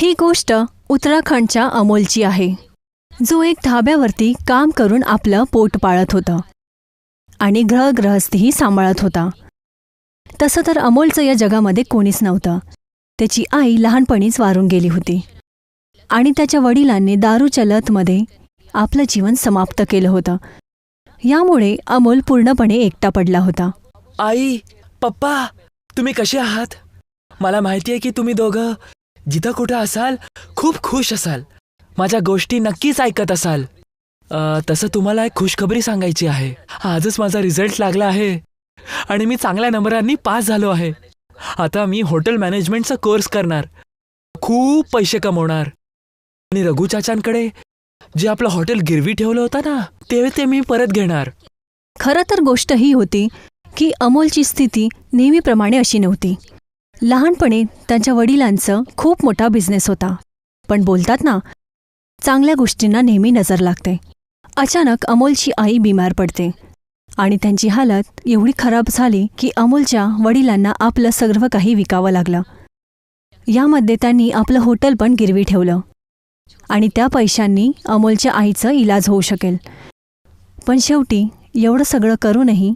ही गोष्ट उत्तराखंडच्या अमोलची आहे, जो एक धाब्यावरती काम करून आपलं पोट पाळत होता आणि गृहस्थीही सांभाळत होता. तसं तर अमोलचं या जगामध्ये कोणीच नव्हतं. त्याची आई लहानपणीच वारून गेली होती आणि त्याच्या वडिलांनी दारूच्या लतमध्ये आपलं जीवन समाप्त केलं होतं. यामुळे अमोल पूर्णपणे एकटा पडला होता. आई, पप्पा, तुम्ही कसे आहात? मला माहिती आहे की तुम्ही दोघं जिथं कुठं असाल खूप खुश असाल, माझ्या गोष्टी नक्कीच ऐकत असाल. तसं तुम्हाला एक खुशखबरी सांगायची आहे. आजच माझा रिझल्ट लागला आहे आणि मी चांगल्या नंबरांनी पास झालो आहे. आता मी हॉटेल मॅनेजमेंटचा कोर्स करणार, खूप पैसे कमवणार आणि रघु चाचांकडे जे आपलं हॉटेल गिरवी ठेवलं होतं ना, ते मी परत घेणार. खरं तर गोष्ट ही होती की अमोलची स्थिती नेहमीप्रमाणे अशी नव्हती. लहानपणी त्यांच्या वडिलांचं खूप मोठा बिझनेस होता, पण बोलतात ना, चांगल्या गोष्टींना नेहमी नजर लागते. अचानक अमोलची आई बिमार पडते आणि त्यांची हालत एवढी खराब झाली की अमोलच्या वडिलांना आपलं सर्व काही विकावं लागलं. यामध्ये त्यांनी आपलं हॉटेल पण गिरवी ठेवलं आणि त्या पैशांनी अमोलच्या आईचं इलाज होऊ शकेल. पण शेवटी एवढं सगळं करूनही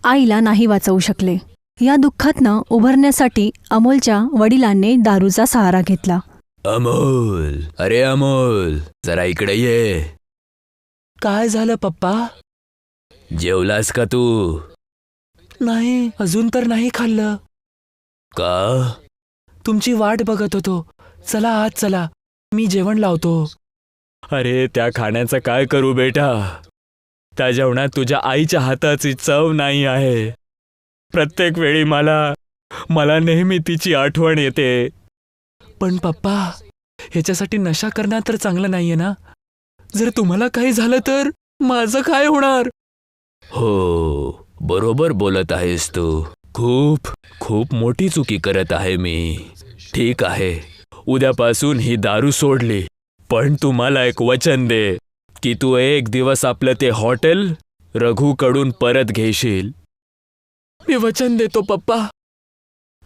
आईला नाही वाचवू शकले. या दुःखातनं उभरण्यासाठी अमोलच्या वडिलांनी दारूचा सहारा घेतला. अमोल, अरे अमोल, जरा इकडे ये. काय झालं पप्पा? जेवलास का तू? नाही, अजून तर नाही खाल्लं. का? तुमची वाट बघत होतो. चला आत चला, मी जेवण लावतो. अरे त्या खाण्याचं काय करू बेटा? त्या जेवणात तुझ्या आईच्या हाताची चव नाही आहे. प्रत्येक वेळी मला नेहमी तिची आठवण येते. पण पप्पा, ह्याच्यासाठी नशा करणं तर चांगलं नाहीये ना. जर तुम्हाला काही झालं तर माझं काय होणार? हो, बरोबर बोलत आहेस तू. खूप खूप मोठी चुकी करत आहे मी. ठीक आहे, उद्यापासून ही दारू सोडली, पण तू मला एक वचन दे की तू एक दिवस आपलं ते हॉटेल रघुकडून परत घेशील. मी वचन देतो पप्पा.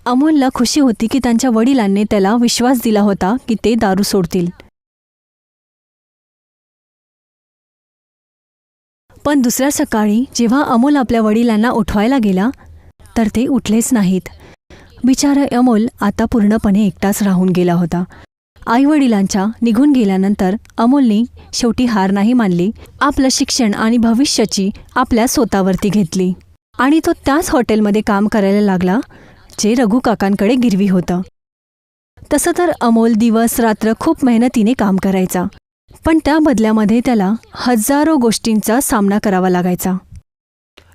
अमोलला खुशी होती की त्यांच्या वडिलांनी त्याला विश्वास दिला होता की ते दारू सोडतील. पण दुसऱ्या सकाळी जेव्हा अमोल आपल्या वडिलांना उठवायला गेला तर ते उठलेच नाहीत. बिचारा अमोल आता पूर्णपणे एकटाच राहून गेला होता. आईवडिलांच्या निघून गेल्यानंतर अमोलने शेवटी हार नाही मानली. आपलं शिक्षण आणि भविष्याची आपल्या स्वतःवरती घेतली आणि तो त्याच हॉटेलमध्ये काम करायला लागला जे रघु काकांकडे गिरवी होतं. तसं तर अमोल दिवस रात्र खूप मेहनतीने काम करायचा, पण त्या बदल्यामध्ये त्याला हजारो गोष्टींचा सामना करावा लागायचा.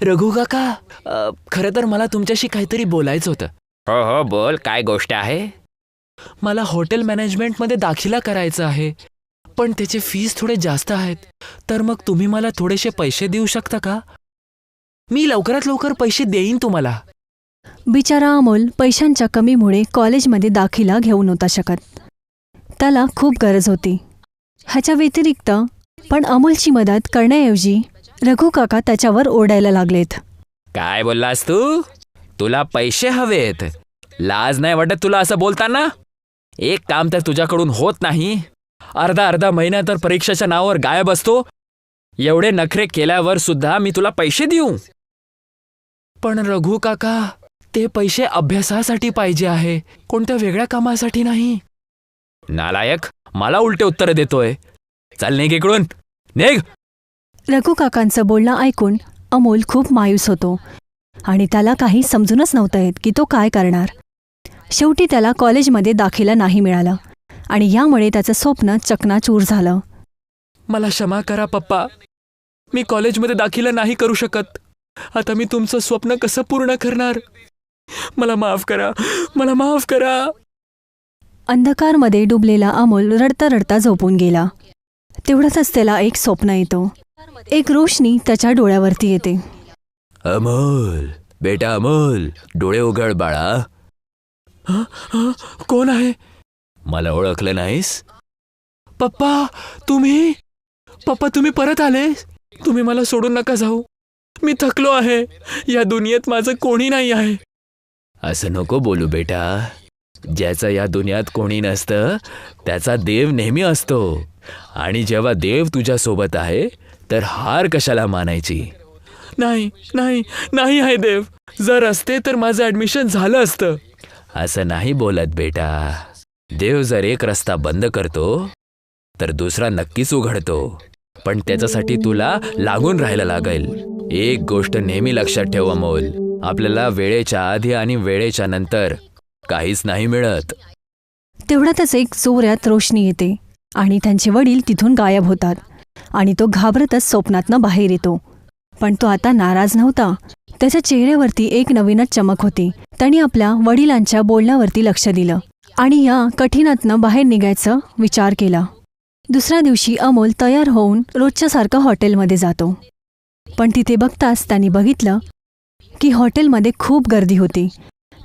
रघु काका, खरं तर मला तुमच्याशी काहीतरी बोलायचं होतं. हो हो, बोल, काय गोष्ट आहे? मला हॉटेल मॅनेजमेंटमध्ये दाखिला करायचा आहे, पण त्याचे फीस थोडे जास्त आहेत. तर मग तुम्ही मला थोडेसे पैसे देऊ शकता का? मी लवकरात लवकर पैसे देईन तुम्हाला. बिचारा अमोल पैशांच्या कमीमुळे कॉलेजमध्ये दाखिला घेऊ नव्हता शकत. त्याला खूप गरज होती. ह्याच्या व्यतिरिक्त पण अमोलची मदत करण्याऐवजी रघु काका त्याच्यावर ओरडायला लागलेत. काय बोललास तू? तुला पैसे हवेत? लाज नाही वाटत तुला असं बोलताना? एक काम तर तुझ्याकडून होत नाही. अर्धा महिना तर परीक्षेच्या नावावर गायब असतो. एवढे नखरे केल्यावर सुद्धा मी तुला पैसे देऊ? पण रघु काका, ते पैसे अभ्यासासाठी पाहिजे आहे, कोणत्या वेगळ्या कामासाठी नाही. नालायक, मला उलटे उत्तर देतोय. चल निघ इकडून, निघ. रघु काकांचं बोलणं ऐकून अमोल खूप मायूस होतो आणि त्याला काही समजूनच नव्हतं येत की तो काय करणार. शेवटी त्याला कॉलेजमध्ये दाखिला नाही मिळाला आणि यामुळे त्याचं स्वप्न चकनाचूर झालं. मला क्षमा करा पप्पा, मी कॉलेजमध्ये दाखिला नाही करू शकत. आता मी तुमचं स्वप्न कसं पूर्ण करणार? मला माफ करा, मला माफ करा. अंधकारमध्ये डुबलेला अमोल रडता रडता झोपून गेला. तेवढंच त्याला एक स्वप्न येतो. एक रोशनी त्याच्या डोळ्यावरती येते. अमोल, बेटा अमोल, डोळे उघड बाळा. कोण आहे? मला ओळखलं नाहीस? पप्पा, तुम्ही? पप्पा, तुम्ही परत आले? तुम्ही मला सोडून नका जाऊ. मी थकलो आहे. या दुनियेत माझं कोणी नाही आहे. असं नको बोलू बेटा. ज्याचं या दुनियात कोणी नसतं त्याचा देव नेहमी असतो. आणि जेव्हा देव तुझ्या सोबत आहे तर हार कशाला मानायची. नाही नाही नाही आहे देव, जर असते तर माझं ॲडमिशन झालं असतं. असं नाही बोलत बेटा. देव जर एक रस्ता बंद करतो तर दुसरा नक्कीच उघडतो, पण त्याच्यासाठी तुला लागून राहायला लागेल. एक गोष्ट नेहमी लक्षात ठेव अमोल, आपल्याला वेळेच्या आधी आणि वेळेच्या नंतर काहीच नाही मिळत. तेवढ्यातच एक जोरात रोशनी येते आणि त्यांचे वडील तिथून गायब होतात आणि तो घाबरतच स्वप्नातनं बाहेर येतो. पण तो आता नाराज नव्हता. त्याच्या चेहऱ्यावरती एक नवीनच चमक होती. त्याने आपल्या वडिलांच्या बोलण्यावरती लक्ष दिलं आणि या कठीणातनं बाहेर निघायचा विचार केला. दुसऱ्या दिवशी अमोल तयार होऊन रोजच्यासारखं हॉटेलमध्ये जातो. पण तिथे बघताच त्यांनी बघितलं की हॉटेलमध्ये खूप गर्दी होती.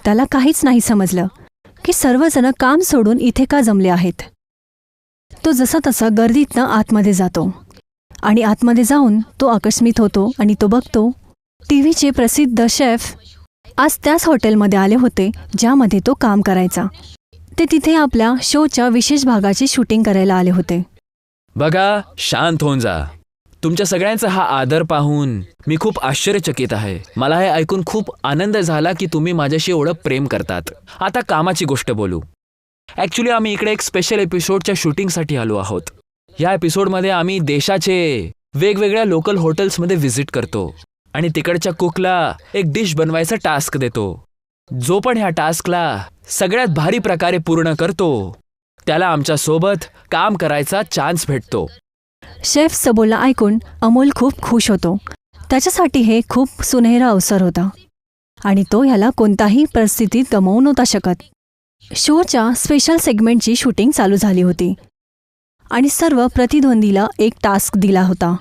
त्याला काहीच नाही समजलं की सर्वजण काम सोडून इथे का जमले आहेत. तो जसा तसा गर्दीतनं आतमध्ये जातो आणि आतमध्ये जाऊन तो आकस्मित होतो आणि तो बघतो टीव्हीचे प्रसिद्ध शेफ आज त्याच हॉटेलमध्ये आले होते ज्यामध्ये तो काम करायचा. ते तिथे आपल्या शोच्या विशेष भागाची शूटिंग करायला आले होते. बघा, शांत होऊन जा. तुमच्या सगळ्यांचा हा आदर पाहून मी खूप आश्चर्यचकित आहे. मला हे ऐकून खूप आनंद झाला की तुम्ही माझ्याशी एवढं प्रेम करतात. आता कामाची गोष्ट बोलू. ॲक्च्युली आम्ही इकडे एक स्पेशल एपिसोडच्या शूटिंगसाठी आलो आहोत. या एपिसोडमध्ये आम्ही देशाचे वेगवेगळ्या लोकल हॉटेल्समध्ये व्हिजिट करतो आणि तिकडच्या कुकला एक डिश बनवायचा टास्क देतो. जो पण ह्या टास्कला सगळ्यात भारी प्रकारे पूर्ण करतो त्याला आमच्या सोबत काम करायचा चान्स भेटतो. शेफचं बोलणं ऐकून अमोल खूप खुश होतो. त्याच्यासाठी हे खूप सुनहरा अवसर होता आणि तो ह्याला कोणताही परिस्थितीत गमावू नव्हता शकत. शोच्या स्पेशल सेगमेंटची शूटिंग चालू झाली होती आणि सर्व प्रतिद्वंदीला एक टास्क दिला होता,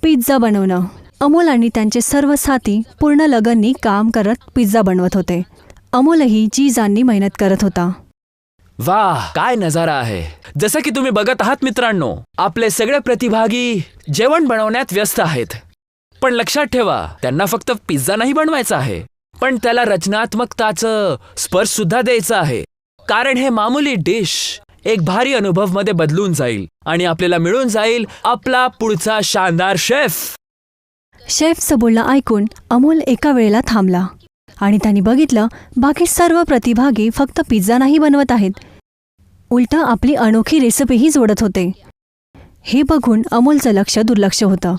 पिझ्झा बनवणं. अमोल आणि त्यांचे सर्व साथी पूर्ण लगननी काम करत पिझ्झा बनवत होते. अमोलही जी-जाननी मेहनत करत होता. वाह, काय नजारा आहे. जसं की तुम्ही बघत आहात मित्रांनो, आपले सगळे प्रतिभागी जेवण बनवण्यात व्यस्त आहेत. पण लक्षात ठेवा, त्यांना फक्त पिझ्झा नाही बनवायचा आहे, पण त्याला रचनात्मकताचं स्पर्श सुद्धा द्यायचं आहे. कारण हे मामूली डिश एक भारी अनुभवमध्ये बदलून जाईल आणि आपल्याला मिळून जाईल आपला पुढचा शानदार शेफ. शेफचं बोलणं ऐकून अमोल एका वेळेला थांबला आणि त्यांनी बघितलं बाकी सर्व प्रतिभागी फक्त पिझ्झा नाही बनवत आहेत, उलट आपली अनोखी रेसिपीही जोडत होते. हे बघून अमोलचं लक्ष दुर्लक्ष होतं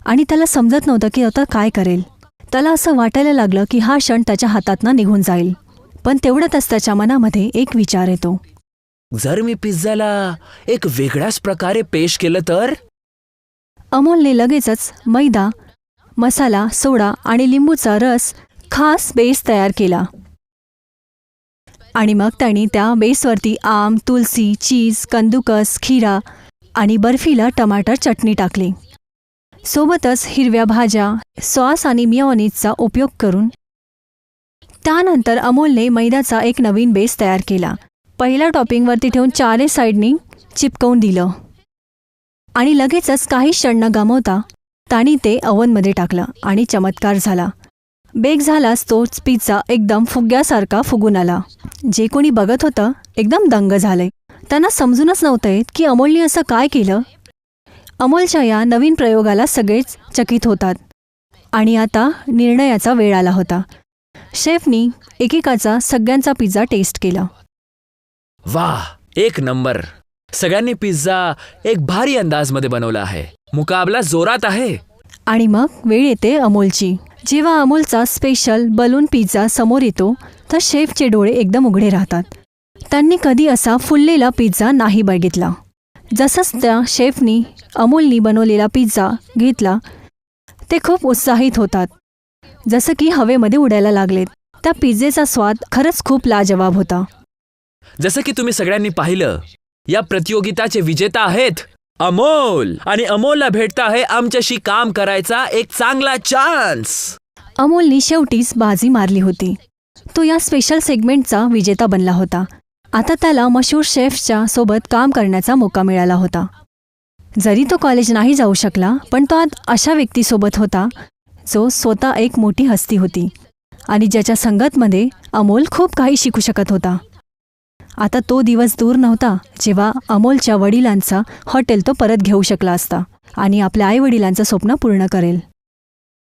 आणि त्याला समजत नव्हतं की आता काय करेल. त्याला असं वाटायला लागलं की हा क्षण त्याच्या हातातनं निघून जाईल. पण तेवढ्यातच त्याच्या मनामध्ये एक विचार येतो, जर मी पिझ्झाला एक वेगळ्याच प्रकारे पेश केलं तर. अमोलने लगेचच मैदा, मसाला, सोडा आणि लिंबूचा रस खास बेस तयार केला आणि मग त्यांनी त्या बेसवरती आम, तुलसी, चीज, कंदुकस, खीरा आणि बर्फीला टमाटर चटणी टाकली. सोबतच हिरव्या भाज्या, सॉस आणि मिओनीजचा उपयोग करून त्यानंतर अमोलने मैद्याचा एक नवीन बेस तयार केला. पहिल्या टॉपिंगवरती ठेवून चारही साईडनी चिपकवून दिलं आणि लगेचच काही क्षण न गमावता त्याने ते ओव्हनमध्ये टाकलं आणि चमत्कार झाला. बेक झालाच तोच पिझ्झा एकदम फुग्यासारखा फुगून आला. जे कोणी बघत होतं एकदम दंग झाले. त्यांना समजूनच नव्हतं येत की अमोलने असं काय केलं. अमोलच्या या नवीन प्रयोगाला सगळेच चकित होतात आणि आता निर्णयाचा वेळ आला होता. शेफनी एकेकाचा सगळ्यांचा पिझ्झा टेस्ट केला. वाह, एक नंबर. सगळ्यांनी पिझ्झा एक भारी अंदाजमध्ये बनवला आहे. मुकाबला जोरात आहे. आणि मग वेळ येते अमोलची. जेव्हा अमोलचा स्पेशल बलून पिझ्झा समोर येतो तर शेफचे डोळे एकदम उघडे राहतात. त्यांनी कधी असा फुललेला पिझ्झा नाही बघितला. जसंच त्या शेफनी अमोलनी बनवलेला पिझ्झा घेतला ते खूप उत्साहित होतात, जसं की हवेमध्ये उडायला लागलेत. त्या पिझ्झेचा स्वाद खरंच खूप लाजवाब होता. जसं की तुम्ही सगळ्यांनी पाहिलं, या प्रतियोगिताचे विजेता आहेत अमोल आणि अमोलला भेटता आहे आमच्याशी काम करायचा एक चांगला चान्स. अमोलनी शेवटीच बाजी मारली होती. तो या स्पेशल सेगमेंटचा विजेता बनला होता. आता त्याला मशहूर शेफच्या सोबत काम करण्याचा मौका मिळाला होता. जरी तो कॉलेज नाही जाऊ शकला, पण तो आज अशा व्यक्तीसोबत होता जो स्वतः एक मोठी हस्ती होती आणि ज्याच्या संगतमध्ये अमोल खूप काही शिकू शकत होता. आता तो दिवस दूर नव्हता जेव्हा अमोलच्या वडिलांचं हॉटेल तो परत घेऊ शकला असता आणि आपल्या आईवडिलांचं स्वप्न पूर्ण करेल.